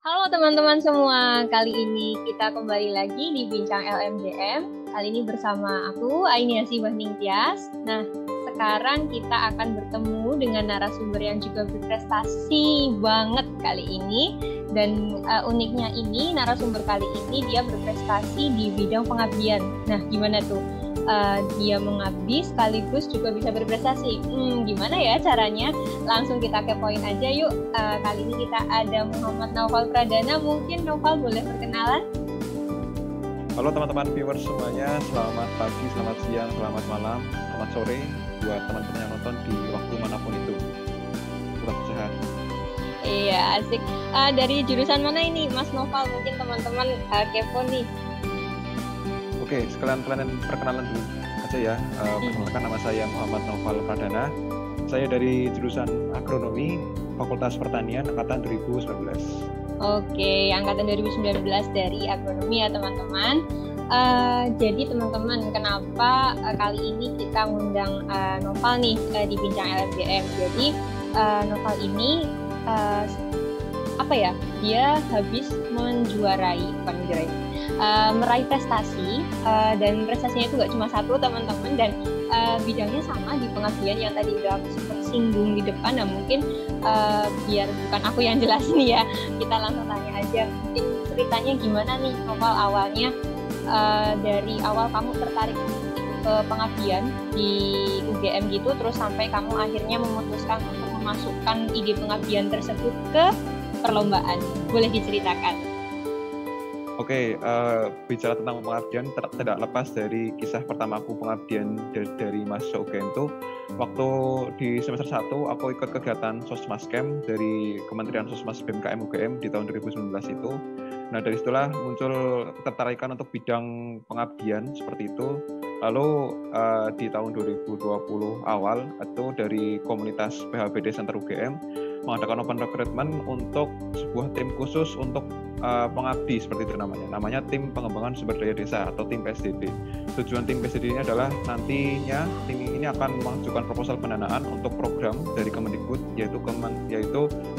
Halo teman-teman semua, kali ini kita kembali lagi di Bincang LMDM. Kali ini bersama aku, Ainiasi Bahningtyas. Nah, sekarang kita akan bertemu dengan narasumber yang juga berprestasi banget kali ini. Dan uniknya ini, narasumber kali ini dia berprestasi di bidang pengabdian. Nah, gimana tuh? Dia mengabdi sekaligus juga bisa berprestasi. Gimana ya caranya? Langsung kita kepoin aja yuk. Kali ini kita ada Muhammad Naufal Pradana. Mungkin Naufal boleh perkenalan? Halo teman-teman viewers semuanya, selamat pagi, selamat siang, selamat malam, selamat sore buat teman-teman yang nonton di waktu manapun itu. Tetap sehat. Iya, asik. Dari jurusan mana ini Mas Naufal? Mungkin teman-teman kepo nih. Oke, sekalian perkenalan dulu aja ya. Perkenalkan, nama saya Muhammad Naufal Pradana. Saya dari jurusan Agronomi, Fakultas Pertanian, Angkatan 2019. Oke, Angkatan 2019 dari Agronomi ya teman-teman. Jadi teman-teman, kenapa kali ini kita ngundang Naufal nih di Bincang LMDM. Jadi Naufal ini dia habis meraih prestasi, dan prestasinya itu gak cuma satu teman-teman, dan bidangnya sama di pengabdian yang tadi udah aku sempat singgung di depan. Nah mungkin biar bukan aku yang jelasin ya, kita langsung tanya aja. Mungkin ceritanya gimana nih Naufal, awalnya dari awal kamu tertarik ke pengabdian di UGM gitu, terus sampai kamu akhirnya memutuskan untuk memasukkan ide pengabdian tersebut ke perlombaan. Boleh diceritakan? Oke, bicara tentang pengabdian tidak lepas dari kisah pertamaku pengabdian dari mahasiswa UGM itu. Waktu di semester 1 aku ikut kegiatan Sosmaskem dari Kementerian Sosmas BMKM UGM di tahun 2019 itu. Nah, dari situlah muncul ketertarikan untuk bidang pengabdian seperti itu. Lalu di tahun 2020 awal itu dari komunitas PHBD Center UGM mengadakan open recruitment untuk sebuah tim khusus untuk pengabdi, seperti itu namanya tim pengembangan sumber daya desa atau tim PSDD. Tujuan tim PSDD ini adalah nantinya tim ini akan mengajukan proposal pendanaan untuk program dari Kemendikbud, yaitu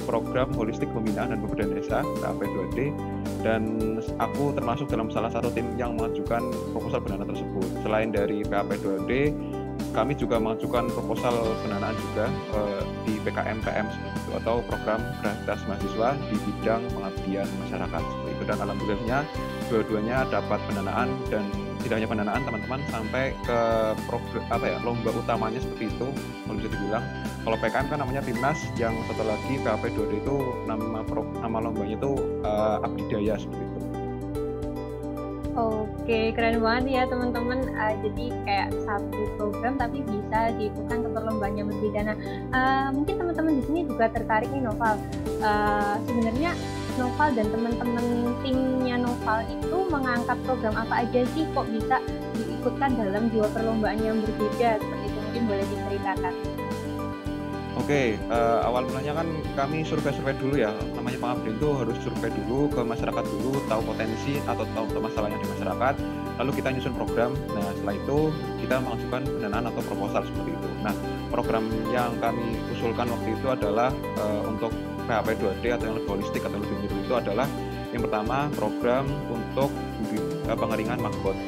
program holistik pembinaan dan pemberdayaan desa PAP2D, dan aku termasuk dalam salah satu tim yang mengajukan proposal pendanaan tersebut. Selain dari PAP2D, kami juga mengajukan proposal pendanaan juga di PKMKM atau program kreativitas mahasiswa di bidang pengabdian masyarakat seperti itu. Dan alhamdulillahnya dua-duanya dapat pendanaan, dan tidak hanya pendanaan teman-teman, sampai ke lomba utamanya seperti itu. Kalau bisa dibilang, kalau PKM kan namanya Timnas, yang satu lagi PAP2D itu nama lombanya itu Abdidaya seperti itu. Oke, keren banget ya teman-teman. Jadi kayak satu program tapi bisa diikutkan ke perlombaan yang berbeda. Nah, mungkin teman-teman di sini juga tertarik nih Naufal. Sebenarnya Naufal dan teman-teman timnya Naufal itu mengangkat program apa aja sih, kok bisa diikutkan dalam dua perlombaan yang berbeda? Seperti itu mungkin boleh diceritakan. Oke, awal mulanya kan kami survei dulu ya. Namanya pengabdian itu harus survei dulu ke masyarakat dulu, tahu potensi atau tahu masalahnya di masyarakat, lalu kita nyusun program. Nah, setelah itu kita mengajukan pendanaan atau proposal seperti itu. Nah, program yang kami usulkan waktu itu adalah untuk PAP2D atau yang lebih holistik atau lebih menyeluruh itu adalah yang pertama program untuk pengeringan maggot.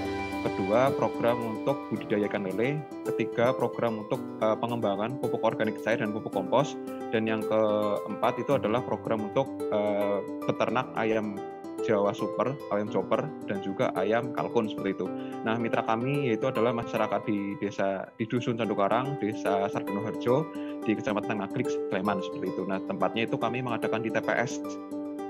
Kedua, program untuk budidaya ikan lele. Ketiga, program untuk pengembangan pupuk organik cair dan pupuk kompos. Dan yang keempat itu adalah program untuk peternak ayam Jawa Super, ayam chopper, dan juga ayam kalkun seperti itu. Nah, mitra kami yaitu adalah masyarakat di Dusun Candukarang, Desa Sardono Harjo, di Kecamatan Ngaglik, Sleman seperti itu. Nah, tempatnya itu kami mengadakan di TPS.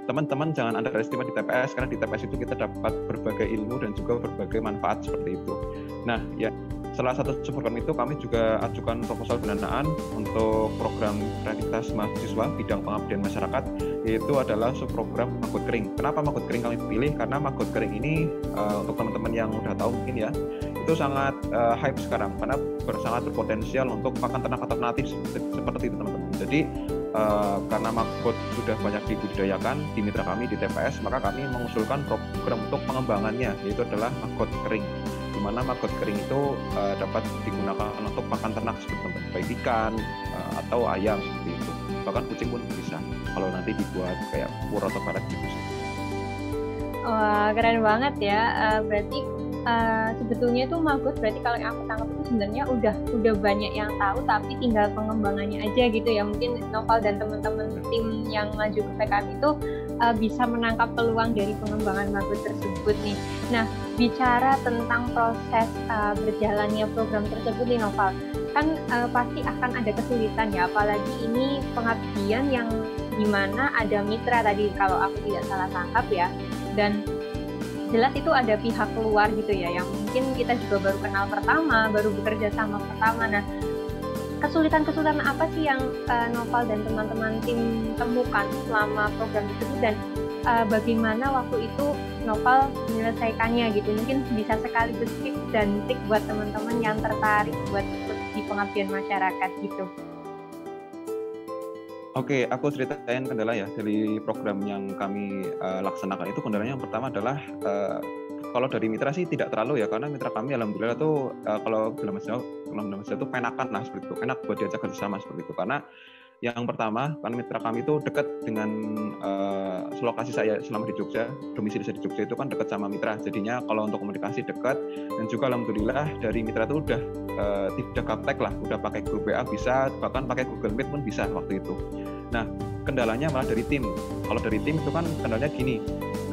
Teman-teman jangan underestimate di TPS, karena di TPS itu kita dapat berbagai ilmu dan juga berbagai manfaat seperti itu. Nah, ya, salah satu program itu kami juga ajukan proposal pendanaan untuk program kreativitas mahasiswa bidang pengabdian masyarakat, yaitu adalah subprogram maggot kering. Kenapa maggot kering kami pilih? Karena maggot kering ini untuk teman-teman yang udah tahu mungkin ya, itu sangat hype sekarang karena sangat berpotensial untuk pakan ternak alternatif seperti itu teman-teman. Jadi karena maggot sudah banyak dibudidayakan di mitra kami di TPS, maka kami mengusulkan program untuk pengembangannya, yaitu adalah maggot kering, di mana maggot kering itu dapat digunakan untuk pakan ternak seperti baik ikan atau ayam seperti itu. bahkan kucing pun bisa kalau nanti dibuat kayak pur atau palet gitu sih. Wah, keren banget ya. Berarti sebetulnya itu Magot, berarti kalau yang aku tangkap itu sebenarnya udah banyak yang tahu, tapi tinggal pengembangannya aja gitu ya. Mungkin Noval dan teman-teman tim yang maju ke PKM itu bisa menangkap peluang dari pengembangan Magot tersebut nih. Nah, bicara tentang proses berjalannya program tersebut nih Noval, kan pasti akan ada kesulitan ya, apalagi ini pengabdian yang dimana ada mitra tadi kalau aku tidak salah tangkap ya, dan jelas itu ada pihak luar gitu ya, yang mungkin kita juga baru kenal pertama, baru bekerja sama pertama. Nah, kesulitan-kesulitan apa sih yang Noval dan teman-teman tim temukan selama program tersebut, dan bagaimana waktu itu Noval menyelesaikannya gitu? Mungkin bisa sekaligus tips dan trik buat teman-teman yang tertarik buat ikut di pengabdian masyarakat gitu. Oke, aku ceritain kendala ya dari program yang kami laksanakan itu. Kendalanya yang pertama adalah kalau dari mitra sih tidak terlalu ya, karena mitra kami alhamdulillah tuh kalau dalam bahasa itu penakan lah seperti itu, enak buat diajak kerjasama seperti itu. Karena yang pertama, karena mitra kami itu dekat dengan lokasi saya selama di Jogja, domisili saya di Jogja itu kan dekat sama mitra, jadinya kalau untuk komunikasi dekat. Dan juga alhamdulillah dari mitra itu udah tidak gaptek lah, udah pakai grup WA bisa, bahkan pakai Google Meet pun bisa waktu itu. Nah, kendalanya malah dari tim. Kalau dari tim itu kan kendalanya gini,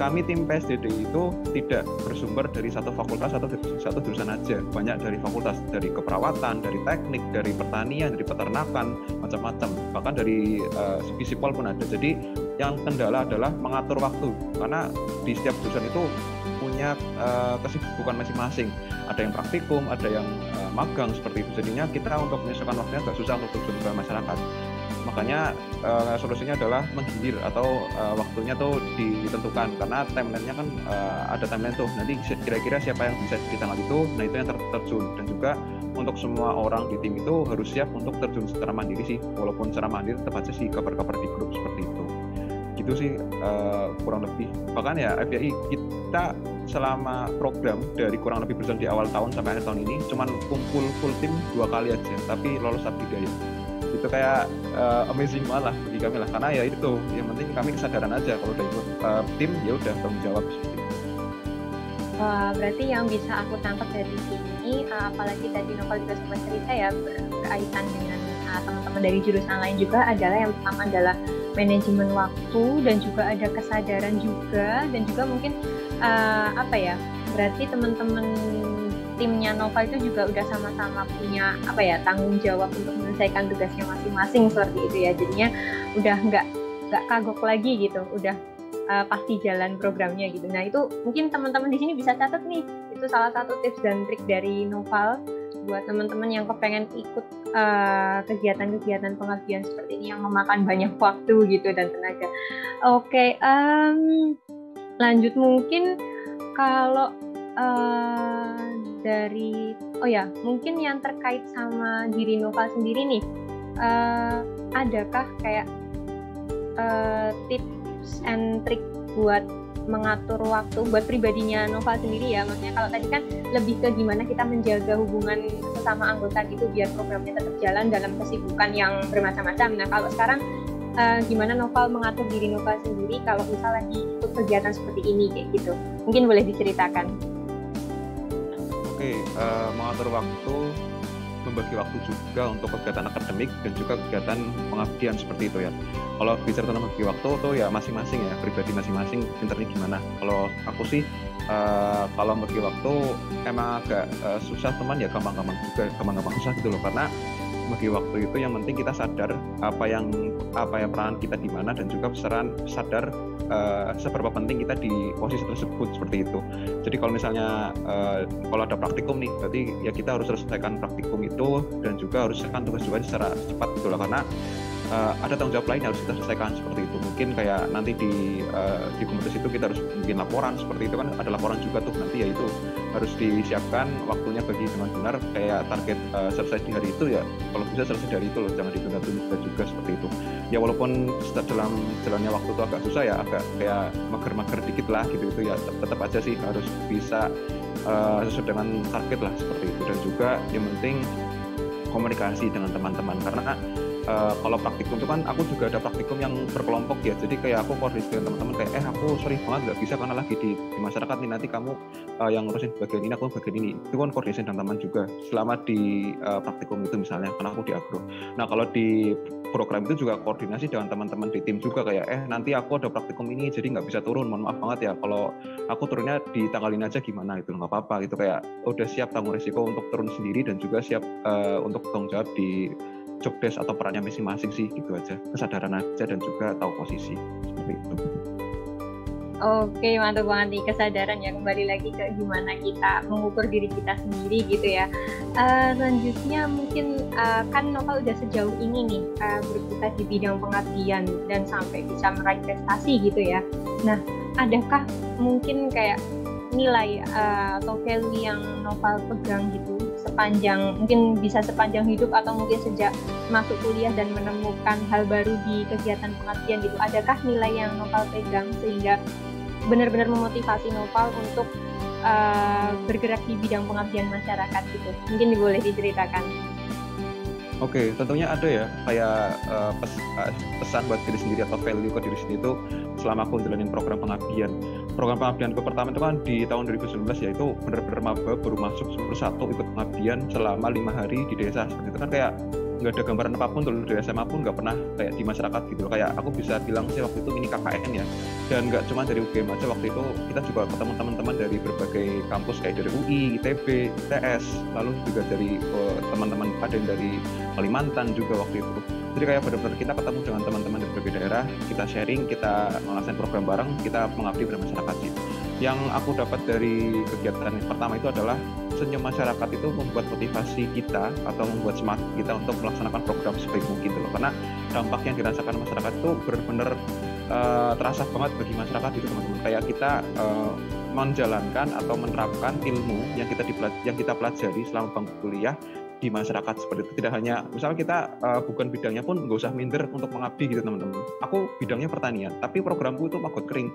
kami tim PSDD itu tidak bersumber dari satu fakultas atau dari satu jurusan aja, banyak dari fakultas, dari keperawatan, dari teknik, dari pertanian, dari peternakan, macam-macam, bahkan dari segi sipol pun ada. Jadi yang kendala adalah mengatur waktu, karena di setiap jurusan itu punya kesibukan masing-masing, ada yang praktikum, ada yang magang seperti itu, jadinya kita untuk menyesuaikan waktunya agak susah untuk terjun ke masyarakat. Makanya solusinya adalah menggilir atau waktunya tuh ditentukan, karena timeline-nya kan ada timeline tuh, nanti kira-kira siapa yang bisa di tanggal itu, nah itu yang terjun. Dan juga untuk semua orang di tim itu harus siap untuk terjun secara mandiri sih, walaupun secara mandiri tetap aja sih cover-cover di grup seperti itu. Gitu sih kurang lebih. Bahkan ya FYI kita selama program dari kurang lebih berjalan di awal tahun sampai akhir tahun ini cuman kumpul full tim 2 kali aja, tapi lolos abdidaya. Itu kayak amazing malah bagi kami lah, karena ya itu yang penting kami kesadaran aja kalau udah ikut tim ya udah tanggung jawab seperti itu. Wah, berarti yang bisa aku tangkap dari sini, apalagi tadi Noval juga sempat cerita ya berkaitan dengan teman-teman dari jurusan lain juga, adalah yang pertama adalah manajemen waktu, dan juga ada kesadaran juga, dan juga mungkin apa ya, berarti teman-teman timnya Noval itu juga udah sama-sama punya apa ya, tanggung jawab untuk menyelesaikan tugasnya masing-masing seperti itu ya, jadinya udah nggak kagok lagi gitu, udah pasti jalan programnya gitu. Nah itu mungkin teman-teman di sini bisa catat nih, itu salah satu tips dan trik dari Noval buat teman-teman yang kepengen ikut kegiatan-kegiatan pengabdian seperti ini yang memakan banyak waktu gitu dan tenaga. Oke, lanjut mungkin kalau dari mungkin yang terkait sama diri Noval sendiri nih, adakah kayak tips and trik buat mengatur waktu buat pribadinya Noval sendiri ya? Maksudnya kalau tadi kan lebih ke gimana kita menjaga hubungan sesama anggota gitu biar programnya tetap jalan dalam kesibukan yang bermacam-macam. Nah kalau sekarang gimana Noval mengatur diri Noval sendiri kalau misalnya lagi ikut kegiatan seperti ini kayak gitu? Mungkin boleh diceritakan. Oke, mengatur waktu, membagi waktu juga untuk kegiatan akademik dan juga kegiatan pengabdian seperti itu ya. Kalau bicara tentang membagi waktu tuh ya masing-masing ya, pribadi masing-masing pinternya gimana. Kalau aku sih kalau membagi waktu emang agak susah teman ya, gampang-gampang susah gitu loh, karena bagi waktu itu yang penting kita sadar apa yang peran kita di mana, dan juga sadar seberapa penting kita di posisi tersebut seperti itu. Jadi kalau misalnya kalau ada praktikum nih, berarti ya kita harus selesaikan praktikum itu, dan juga harus selesaikan tugas juga secara cepat gitu loh, karena ada tanggung jawab lain yang harus kita selesaikan seperti itu. Mungkin kayak nanti di komunitas itu kita harus bikin laporan seperti itu kan, ada laporan juga tuh nanti, ya itu harus disiapkan waktunya bagi dengan benar, kayak target selesai di hari itu ya, kalau bisa selesai dari itu loh, jangan ditunda-tunda juga seperti itu. Ya walaupun dalam jalannya waktu itu agak susah ya, agak kayak mager-mager dikit lah gitu ya, tetap aja sih harus bisa sesuai dengan target lah seperti itu. Dan juga yang penting komunikasi dengan teman-teman, karena kalau praktikum itu kan aku juga ada praktikum yang berkelompok ya, jadi kayak aku koordinasi dengan teman-teman kayak aku sorry banget nggak bisa karena lagi di masyarakat nih, nanti kamu yang ngurusin bagian ini, aku bagian ini. Itu kan koordinasi dengan teman juga selama di praktikum itu misalnya, karena aku di agro. Nah kalau di program itu juga koordinasi dengan teman-teman di tim juga kayak nanti aku ada praktikum ini jadi nggak bisa turun, mohon maaf banget ya kalau aku turunnya ditanggalin aja gimana gitu, nggak apa-apa gitu, kayak udah siap tanggung risiko untuk turun sendiri dan juga siap untuk tanggung jawab di job desk atau perannya masing-masing sih, gitu aja, kesadaran aja dan juga tahu posisi seperti itu. Oke, mantap banget nih kesadaran ya, kembali lagi ke gimana kita mengukur diri kita sendiri gitu ya. Selanjutnya mungkin kan Noval udah sejauh ini nih berkutat di bidang pengabdian dan sampai bisa meraih prestasi gitu ya. Nah, adakah mungkin kayak nilai atau value yang Noval pegang gitu sepanjang hidup atau mungkin sejak masuk kuliah dan menemukan hal baru di kegiatan pengabdian gitu, adakah nilai yang Noval pegang sehingga benar-benar memotivasi Noval untuk bergerak di bidang pengabdian masyarakat gitu? Mungkin boleh diceritakan. Oke, tentunya ada ya, kayak pesan buat diri sendiri atau value ke diri sendiri itu selama aku jalanin program pengabdian. Program pengabdianku pertama itu kan di tahun 2019 ya, itu benar-benar maba baru masuk 1 ikut pengabdian selama 5 hari di desa. Seperti itu kan kayak nggak ada gambaran apapun dulu, dari SMA pun nggak pernah kayak di masyarakat gitu loh. Kayak aku bisa bilang sih waktu itu ini KKN ya, dan nggak cuma dari UGM aja, waktu itu kita juga ketemu teman-teman dari berbagai kampus kayak dari UI, ITB, ITS, lalu juga dari teman-teman ada yang dari Kalimantan juga waktu itu. Jadi kayak benar-benar kita ketemu dengan teman-teman dari berbagai daerah, kita sharing, kita melaksanakan program bareng, kita mengabdi pada masyarakat sih. Yang aku dapat dari kegiatan pertama itu adalah senyum masyarakat itu membuat motivasi kita atau membuat semangat kita untuk melaksanakan program sebaik mungkin loh. Karena dampak yang dirasakan masyarakat itu benar-benar terasa banget bagi masyarakat itu teman-teman. Kayak kita menjalankan atau menerapkan ilmu yang kita pelajari selama bangku kuliah di masyarakat seperti itu. Tidak hanya misalnya kita bukan bidangnya pun nggak usah minder untuk mengabdi gitu teman-teman. Aku bidangnya pertanian, tapi programku itu maggot kering.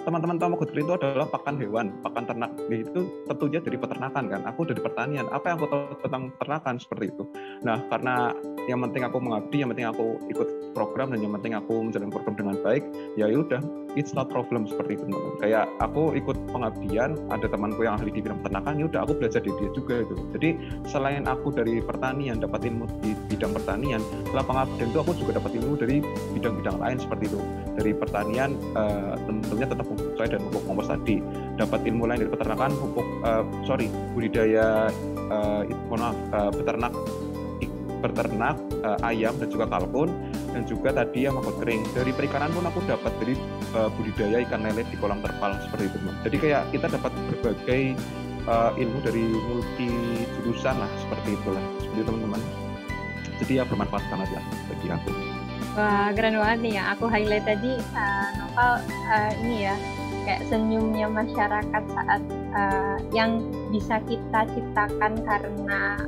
Teman-teman tahu maggot kering itu adalah pakan hewan, pakan ternak. Itu tentunya dari peternakan kan. Aku dari pertanian. Apa yang aku tahu tentang peternakan seperti itu. Nah, karena yang penting aku mengabdi, yang penting aku ikut program, dan yang penting aku menjalankan program dengan baik, ya udah, it's not problem seperti itu teman-teman. Kayak aku ikut pengabdian, ada temanku yang ahli di bidang peternakan, ya udah aku belajar dari dia juga itu. Jadi selain aku dari pertanian dapat ilmu di bidang pertanian, setelah pengabdian itu aku juga dapat ilmu dari bidang-bidang lain seperti itu. Dari pertanian tentunya tetap pupuk soy dan pupuk kompos tadi. Dapat ilmu lain dari peternakan, budidaya beternak ayam dan juga kalkun, dan juga tadi yang maggot kering. Dari perikanan pun aku dapat dari budidaya ikan lele di kolam terpal seperti itu. Jadi kayak kita dapat berbagai ilmu dari multi jurusan lah, seperti itulah, seperti teman-teman. Jadi ya bermanfaat banget lah bagi aku. Wah, keren banget nih ya. Aku highlight tadi Noval ini ya, kayak senyumnya masyarakat saat yang bisa kita ciptakan karena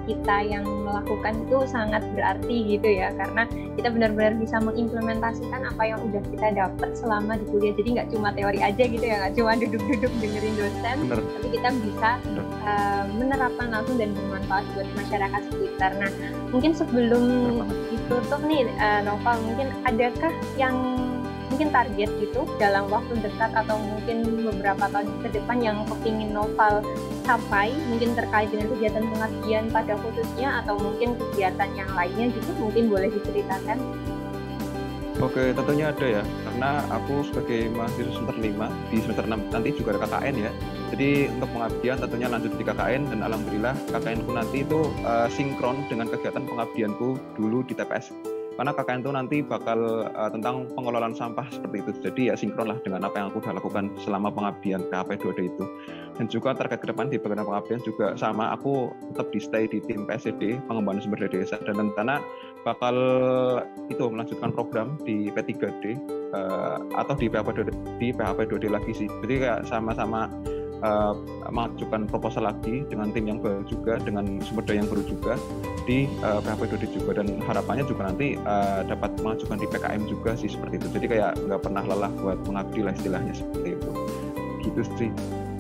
kita yang melakukan itu sangat berarti gitu ya, karena kita benar-benar bisa mengimplementasikan apa yang udah kita dapat selama di kuliah. Jadi nggak cuma teori aja gitu ya, nggak cuma duduk-duduk dengerin dosen. Bener. Tapi kita bisa menerapkan langsung dan bermanfaat buat masyarakat sekitar. Nah, mungkin sebelum ditutup nih Noval, mungkin adakah yang mungkin target gitu dalam waktu dekat atau mungkin beberapa tahun ke depan yang kepingin Noval capai, mungkin terkait dengan kegiatan pengabdian pada khususnya atau mungkin kegiatan yang lainnya gitu, mungkin boleh diceritakan? Oke, tentunya ada ya, karena aku sebagai mahasiswa semester 5, di semester 6 nanti juga ada KKN ya. Jadi untuk pengabdian tentunya lanjut di KKN, dan alhamdulillah KKN ku nanti itu sinkron dengan kegiatan pengabdianku dulu di TPS. Karena KKN itu nanti bakal tentang pengelolaan sampah seperti itu. Jadi ya sinkron lah dengan apa yang aku sudah lakukan selama pengabdian PHP 2D itu. Dan juga terkait ke depan di bagian pengabdian juga sama, aku tetap di stay di tim PSDD, pengembangan sumber daya desa, dan rencana bakal itu melanjutkan program di P3D atau di PHP 2D lagi sih. Jadi kayak sama-sama mengajukan proposal lagi dengan tim yang baru juga, dengan sumber daya yang baru juga di PHP 2D juga, dan harapannya juga nanti dapat mengajukan di PKM juga sih seperti itu. Jadi kayak nggak pernah lelah buat mengabdi lah istilahnya seperti itu. Gitu sih.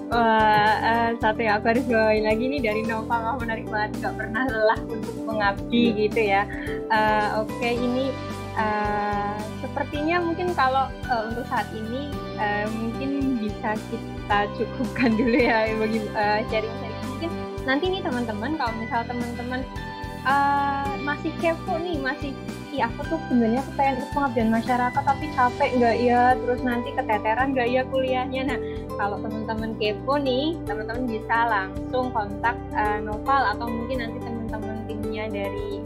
Wah, satu yang aku harus bawain lagi nih dari Nova, wah menarik banget, nggak pernah lelah untuk mengabdi gitu ya. Oke, ini sepertinya mungkin kalau untuk saat ini mungkin bisa kita cukupkan dulu ya bagi sharing-sharing. Mungkin nanti nih teman-teman, kalau misal teman-teman masih kepo nih, masih aku tuh sebenarnya aku pengen ikut pengabdian masyarakat tapi capek nggak ya, terus nanti keteteran nggak ya kuliahnya. Nah, kalau teman-teman kepo nih, teman-teman bisa langsung kontak Noval atau mungkin nanti teman-teman timnya dari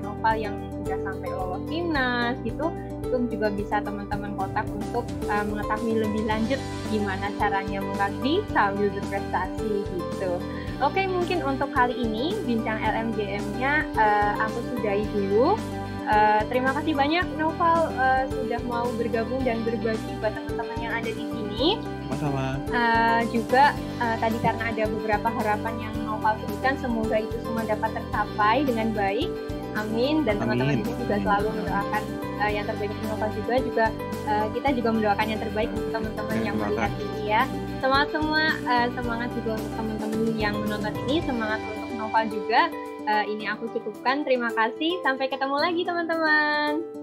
Noval yang sudah sampai lolos timnas gitu, itu juga bisa teman-teman kontak untuk mengetahui lebih lanjut gimana caranya mengabdi sambil berprestasi gitu. Oke, mungkin untuk kali ini bincang LMGM-nya aku sudahi dulu. Terima kasih banyak Noval sudah mau bergabung dan berbagi buat teman-teman yang ada di sini. Sama-sama. Juga tadi karena ada beberapa harapan yang Noval sebutkan, semoga itu semua dapat tercapai dengan baik. Amin. Dan teman-teman ini juga selalu mendoakan yang terbaik untuk Noval juga kita juga mendoakan yang terbaik untuk teman-teman yang melihat ini ya. Semangat semua, semangat juga untuk teman-teman yang menonton ini, semangat untuk Noval juga. Ini aku cukupkan. Terima kasih. Sampai ketemu lagi teman-teman.